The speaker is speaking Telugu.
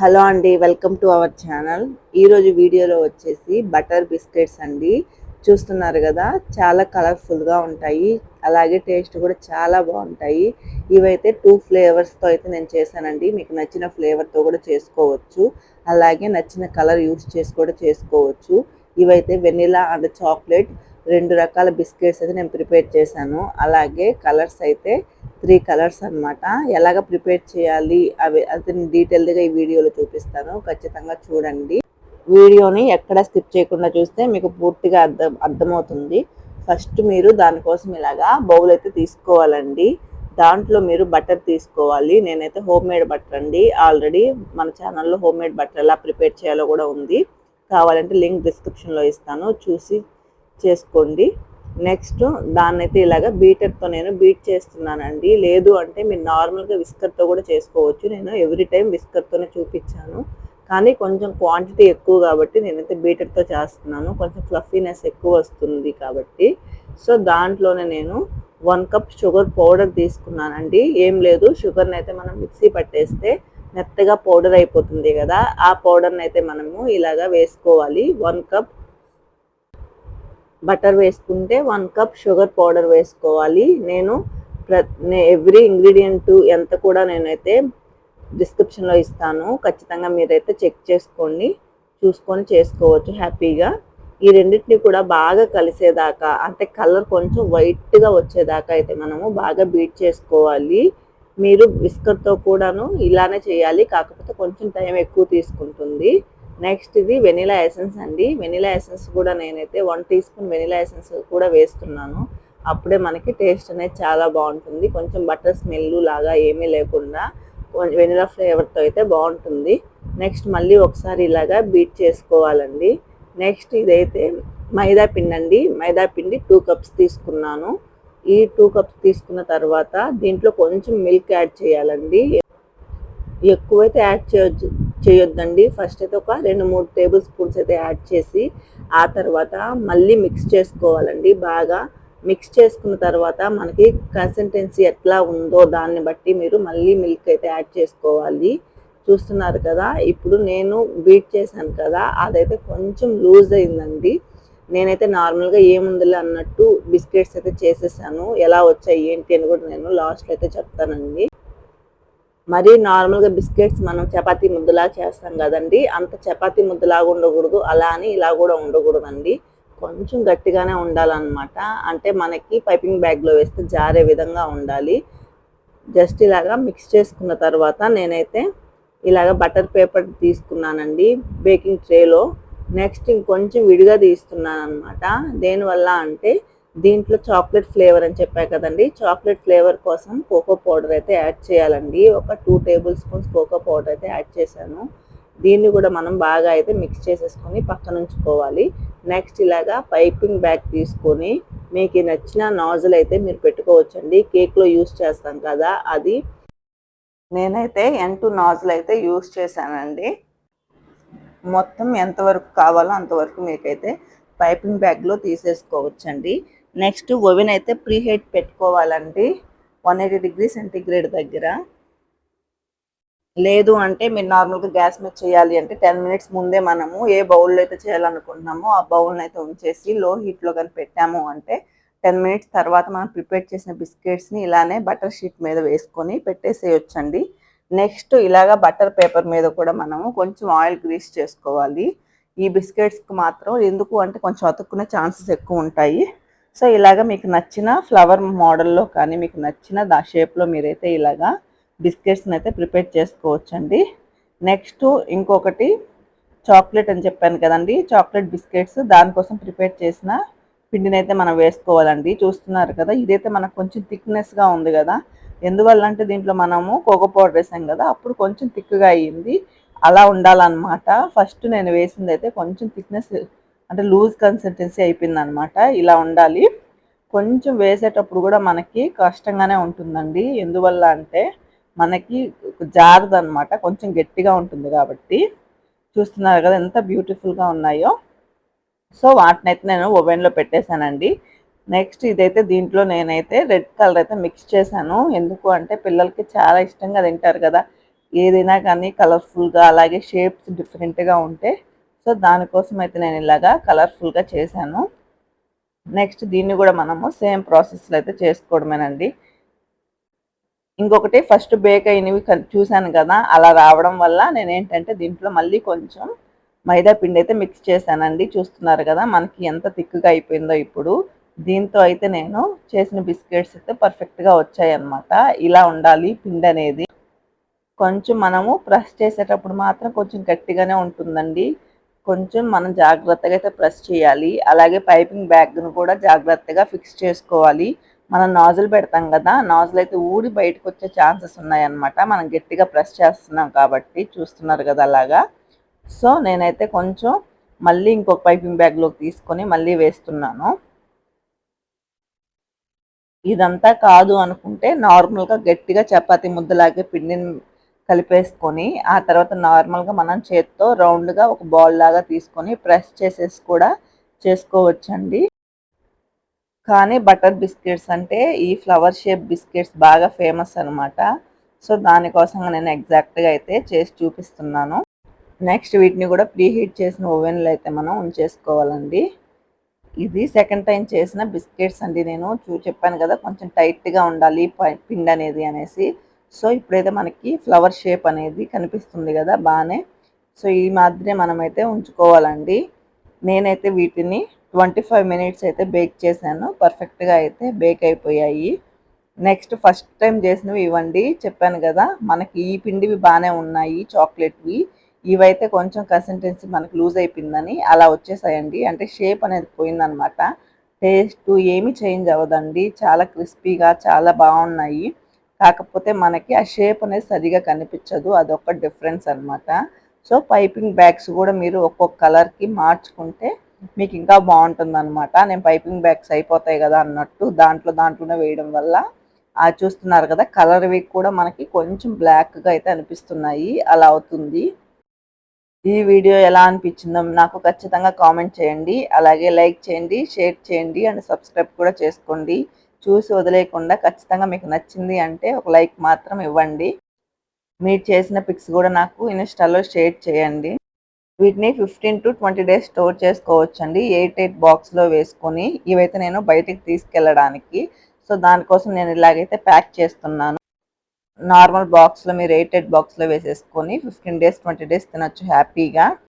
హలో అండి, వెల్కమ్ టు అవర్ ఛానల్. ఈరోజు వీడియోలో వచ్చేసి బటర్ బిస్కెట్స్ అండి. చూస్తున్నారు కదా, చాలా కలర్ఫుల్గా ఉంటాయి, అలాగే టేస్ట్ కూడా చాలా బాగుంటాయి. ఇవైతే 2 ఫ్లేవర్స్తో అయితే నేను చేశానండి. మీకు నచ్చిన ఫ్లేవర్తో కూడా చేసుకోవచ్చు, అలాగే నచ్చిన కలర్ యూస్ చేసి కూడా చేసుకోవచ్చు. ఇవైతే వెనిలా అండ్ చాక్లెట్ 2 రకాల బిస్కెట్స్ అయితే నేను ప్రిపేర్ చేశాను. అలాగే కలర్స్ అయితే 3 కలర్స్ అనమాట. ఎలాగ ప్రిపేర్ చేయాలి అది డీటెయిల్డ్గా ఈ వీడియోలో చూపిస్తాను, ఖచ్చితంగా చూడండి. వీడియోని ఎక్కడ స్కిప్ చేయకుండా చూస్తే మీకు పూర్తిగా అర్థమవుతుంది. ఫస్ట్ మీరు దానికోసం ఇలాగా బౌల్ అయితే తీసుకోవాలండి. దాంట్లో మీరు బటర్ తీసుకోవాలి. నేనైతే హోమ్ మేడ్ బటర్ అండి. ఆల్రెడీ మన ఛానల్లో హోమ్ మేడ్ బటర్ ఎలా ప్రిపేర్ చేయాలో కూడా ఉంది, కావాలంటే లింక్ డిస్క్రిప్షన్లో ఇస్తాను, చూసి చేసుకోండి. నెక్స్ట్ దాన్నైతే ఇలాగ బీటర్తో నేను బీట్ చేస్తున్నానండి. లేదు అంటే మీరు నార్మల్గా విస్కర్తో కూడా చేసుకోవచ్చు. నేను ఎవ్రీ టైం విస్కర్తోనే చూపించాను, కానీ కొంచెం క్వాంటిటీ ఎక్కువ కాబట్టి నేనైతే బీటర్తో చేస్తున్నాను. కొంచెం ఫ్లఫీనెస్ ఎక్కువ వస్తుంది కాబట్టి. సో దాంట్లోనే నేను 1 కప్ షుగర్ పౌడర్ తీసుకున్నానండి. ఏం లేదు, షుగర్ని అయితే మనం మిక్సీ పట్టేస్తే మెత్తగా పౌడర్ అయిపోతుంది కదా, ఆ పౌడర్ని అయితే మనము ఇలాగా వేసుకోవాలి. 1 కప్ బటర్ వేసుకుంటే 1 కప్ షుగర్ పౌడర్ వేసుకోవాలి. నేను ఎవ్రీ ఇంగ్రీడియంట్ ఎంత కూడా నేనైతే డిస్క్రిప్షన్లో ఇస్తాను, ఖచ్చితంగా మీరైతే చెక్ చేసుకోండి, చూసుకొని చేసుకోవచ్చు హ్యాపీగా. ఈ రెండింటిని కూడా బాగా కలిసేదాకా, అంటే కలర్ కొంచెం వైట్గా వచ్చేదాకా అయితే మనము బాగా బీట్ చేసుకోవాలి. మీరు విస్కర్తో కూడాను ఇలానే చేయాలి, కాకపోతే కొంచెం టైం ఎక్కువ తీసుకుంటుంది. నెక్స్ట్ ఇది వెనిలా ఎసెన్స్ అండి. వెనిలా ఎసెన్స్ కూడా నేనైతే 1 టీ స్పూన్ వెనిలా ఎసెన్స్ కూడా వేస్తున్నాను. అప్పుడే మనకి టేస్ట్ అనేది చాలా బాగుంటుంది. కొంచెం బటర్ స్మెల్ లాగా ఏమీ లేకుండా వెనిలా ఫ్లేవర్తో అయితే బాగుంటుంది. నెక్స్ట్ మళ్ళీ ఒకసారి ఇలాగా బీట్ చేసుకోవాలండి. నెక్స్ట్ ఇదైతే మైదా పిండి అండి. మైదా పిండి 2 కప్స్ తీసుకున్నాను. ఈ 2 కప్స్ తీసుకున్న తర్వాత దీంట్లో కొంచెం మిల్క్ యాడ్ చేయాలండి. ఎక్కువైతే యాడ్ చేయొద్దండి. ఫస్ట్ అయితే ఒక 2-3 టేబుల్ స్పూన్స్ అయితే యాడ్ చేసి ఆ తర్వాత మళ్ళీ మిక్స్ చేసుకోవాలండి. బాగా మిక్స్ చేసుకున్న తర్వాత మనకి కన్సిస్టెన్సీ ఎట్లా ఉందో దాన్ని బట్టి మీరు మళ్ళీ మిల్క్ అయితే యాడ్ చేసుకోవాలి. చూస్తున్నారు కదా, ఇప్పుడు నేను బీట్ చేశాను కదా, అదైతే కొంచెం లూజ్ అయిందండి. నేనైతే నార్మల్గా ఏముందిలే అన్నట్టు బిస్కెట్స్ అయితే చేసేసాను. ఎలా వచ్చాయి ఏంటి అని కూడా నేను లాస్ట్లో అయితే చెప్తానండి. మరీ నార్మల్గా బిస్కెట్స్ మనం చపాతీ ముద్దలా చేస్తాం కదండి, అంత చపాతీ ముద్దలాగా ఉండకూడదు, అలా అని ఇలా కూడా ఉండకూడదండి. కొంచెం గట్టిగానే ఉండాలన్నమాట. అంటే మనకి పైపింగ్ బ్యాగ్లో వేస్తే జారే విధంగా ఉండాలి. జస్ట్ ఇలాగా మిక్స్ చేసుకున్న తర్వాత నేనైతే ఇలాగ బటర్ పేపర్ తీసుకున్నానండి బేకింగ్ ట్రేలో. నెక్స్ట్ ఇంకొంచెం విడిగా తీస్తున్నాను అనమాట. దేనివల్ల అంటే దీంట్లో చాక్లెట్ ఫ్లేవర్ అని చెప్పా కదండి, చాక్లెట్ ఫ్లేవర్ కోసం కోకో పౌడర్ అయితే యాడ్ చేయాలండి. ఒక 2 టేబుల్ స్పూన్స్ కోకో పౌడర్ అయితే యాడ్ చేశాను. దీన్ని కూడా మనం బాగా అయితే మిక్స్ చేసేసుకొని పక్కన ఉంచుకోవాలి. నెక్స్ట్ ఇలాగా పైపింగ్ బ్యాగ్ తీసుకొని మీకు నచ్చిన నాజిల్ అయితే మీరు పెట్టుకోవచ్చండి. కేక్లో యూస్ చేస్తాం కదా అది. నేనైతే N2 నాజిల్ అయితే యూస్ చేశానండి. మొత్తం ఎంతవరకు కావాలో అంతవరకు మీకైతే పైపింగ్ బ్యాగ్లో తీసేసుకోవచ్చండి. నెక్స్ట్ ఓవెన్ అయితే ప్రీ హీట్ పెట్టుకోవాలండి 180 డిగ్రీ సెంటీగ్రేడ్ దగ్గర. లేదు అంటే మీరు నార్మల్గా గ్యాస్ మీద చేయాలి అంటే 10 మినిట్స్ ముందే మనము ఏ బౌల్లో అయితే చేయాలనుకుంటున్నామో ఆ బౌల్ని అయితే ఉంచేసి లో హీట్లో కానీ పెట్టాము అంటే 10 మినిట్స్ తర్వాత మనం ప్రిపేర్ చేసిన బిస్కెట్స్ని ఇలానే బటర్ షీట్ మీద వేసుకొని పెట్టేసేయొచ్చండి. నెక్స్ట్ ఇలాగా బటర్ పేపర్ మీద కూడా మనము కొంచెం ఆయిల్ గ్రీస్ చేసుకోవాలి ఈ బిస్కెట్స్కి మాత్రం. ఎందుకు అంటే కొంచెం అతుక్కునే ఛాన్సెస్ ఎక్కువ ఉంటాయి. సో ఇలాగ మీకు నచ్చిన ఫ్లవర్ మోడల్లో కానీ మీకు నచ్చిన షేప్లో మీరైతే ఇలాగా బిస్కెట్స్ని అయితే ప్రిపేర్ చేసుకోవచ్చండి. నెక్స్ట్ ఇంకొకటి చాక్లెట్ అని చెప్పాను కదండి, చాక్లెట్ బిస్కెట్స్ దానికోసం ప్రిపేర్ చేసిన పిండిని అయితే మనం వేసుకోవాలండి. చూస్తున్నారు కదా, ఇదైతే మనకు కొంచెం థిక్నెస్గా ఉంది కదా, ఎందువల్ల అంటే దీంట్లో మనము కోకో పౌడర్ వేసాం కదా, అప్పుడు కొంచెం థిక్గా అయ్యింది. అలా ఉండాలన్నమాట. ఫస్ట్ నేను వేసింది అయితే కొంచెం థిక్నెస్ అంటే లూజ్ కన్సిస్టెన్సీ అయిపోయింది అనమాట. ఇలా ఉండాలి. కొంచెం వేసేటప్పుడు కూడా మనకి కష్టంగానే ఉంటుందండి. ఎందువల్ల అంటే మనకి జారదనమాట, కొంచెం గట్టిగా ఉంటుంది కాబట్టి. చూస్తున్నారు కదా ఎంత బ్యూటిఫుల్గా ఉన్నాయో. సో వాటిని అయితే నేను ఓవెన్లో పెట్టేశానండి. నెక్స్ట్ ఇదైతే దీంట్లో నేనైతే రెడ్ కలర్ అయితే మిక్స్ చేశాను. ఎందుకు అంటే పిల్లలకి చాలా ఇష్టంగా తింటారు కదా, ఏదైనా కానీ కలర్ఫుల్గా అలాగే షేప్స్ డిఫరెంట్గా ఉంటే సో దానికోసం అయితే నేను ఇలాగా కలర్ఫుల్గా చేశాను. నెక్స్ట్ దీన్ని కూడా మనము సేమ్ ప్రాసెస్లో అయితే చేసుకోవడమేనండి. ఇంకొకటి ఫస్ట్ బేక్ అయినవి చూశాను కదా, అలా రావడం వల్ల నేనేంటంటే దీంట్లో మళ్ళీ కొంచెం మైదా పిండి అయితే మిక్స్ చేశానండి. చూస్తున్నారు కదా మనకి ఎంత థిక్గా అయిపోయిందో ఇప్పుడు. దీంతో అయితే నేను చేసిన బిస్కెట్స్ అయితే పర్ఫెక్ట్గా వచ్చాయన్నమాట. ఇలా ఉండాలి పిండి అనేది. కొంచెం మనము ప్రెస్ చేసేటప్పుడు మాత్రం కొంచెం గట్టిగానే ఉంటుందండి. కొంచెం మనం జాగ్రత్తగా అయితే ప్రెస్ చేయాలి. అలాగే పైపింగ్ బ్యాగ్ను కూడా జాగ్రత్తగా ఫిక్స్ చేసుకోవాలి. మనం నాజిల్ పెడతాం కదా, నాజిల్ అయితే ఊడి బయటకు వచ్చే ఛాన్సెస్ ఉన్నాయన్నమాట. మనం గట్టిగా ప్రెస్ చేస్తున్నాం కాబట్టి. చూస్తున్నారు కదా అలాగా. సో నేనైతే కొంచెం మళ్ళీ ఇంకొక పైపింగ్ బ్యాగ్లోకి తీసుకొని మళ్ళీ వేస్తున్నాను. ఇదంతా కాదు అనుకుంటే నార్మల్గా గట్టిగా చపాతీ ముద్దలాగే పిండిని కలిపేసుకొని ఆ తర్వాత నార్మల్గా మనం చేత్తో రౌండ్గా ఒక బాల్ లాగా తీసుకొని ప్రెస్ చేసేసి కూడా చేసుకోవచ్చండి. కానీ బటర్ బిస్కెట్స్ అంటే ఈ ఫ్లవర్ షేప్ బిస్కెట్స్ బాగా ఫేమస్ అనమాట. సో దానికోసంగా నేను ఎగ్జాక్ట్గా అయితే చేసి చూపిస్తున్నాను. నెక్స్ట్ వీటిని కూడా ప్రీ హీట్ చేసిన ఓవెన్లో అయితే మనం ఉంచేసుకోవాలండి. ఇది సెకండ్ టైం చేసిన బిస్కెట్స్ అండి. నేను చెప్పాను కదా కొంచెం టైట్గా ఉండాలి పిండి అనేది అనేసి. సో ఇప్పుడైతే మనకి ఫ్లవర్ షేప్ అనేది కనిపిస్తుంది కదా బాగానే. సో ఈ మాదిరి మనమైతే ఉంచుకోవాలండి. నేనైతే వీటిని 25 మినిట్స్ అయితే బేక్ చేశాను. పర్ఫెక్ట్గా అయితే బేక్ అయిపోయాయి. నెక్స్ట్ ఫస్ట్ టైం చేసినవి ఇవ్వండి. చెప్పాను కదా మనకి ఈ పిండివి బాగానే ఉన్నాయి చాక్లెట్వి. ఇవైతే కొంచెం కన్సిస్టెన్సీ మనకు లూజ్ అయిపోయిందని అలా వచ్చేసాయండి. అంటే షేప్ అనేది పోయిందనమాట. టేస్ట్ ఏమీ చేంజ్ అవ్వదండి. చాలా క్రిస్పీగా చాలా బాగున్నాయి. కాకపోతే మనకి ఆ షేప్ అనేది సరిగా కనిపించదు. అదొక డిఫరెన్స్ అనమాట. సో పైపింగ్ బ్యాగ్స్ కూడా మీరు ఒక్కొక్క కలర్కి మార్చుకుంటే మీకు ఇంకా బాగుంటుంది అనమాట. నేను పైపింగ్ బ్యాగ్స్ అయిపోతాయి కదా అన్నట్టు దాంట్లోనే వేయడం వల్ల చూస్తున్నారు కదా కలర్వి కూడా మనకి కొంచెం బ్లాక్గా అయితే అనిపిస్తున్నాయి. అలా అవుతుంది. ఈ వీడియో ఎలా అనిపించిందో నాకు ఖచ్చితంగా కామెంట్ చేయండి. అలాగే లైక్ చేయండి, షేర్ చేయండి అండ్ సబ్స్క్రైబ్ కూడా చేసుకోండి. చూసి వదిలేయకుండా ఖచ్చితంగా మీకు నచ్చింది అంటే ఒక లైక్ మాత్రం ఇవ్వండి. మీరు చేసిన పిక్స్ కూడా నాకు ఇన్స్టాలో షేర్ చేయండి. వీటిని 15 to 20 డేస్ స్టోర్ చేసుకోవచ్చండి. 8 బాక్స్లో వేసుకొని. ఇవైతే నేను బయటికి తీసుకెళ్ళడానికి. సో దానికోసం నేను ఇలాగైతే ప్యాక్ చేస్తున్నాను. నార్మల్ బాక్స్లో మీరు 8 బాక్స్లో వేసేసుకొని 15 డేస్ 20 డేస్ తినొచ్చు హ్యాపీగా.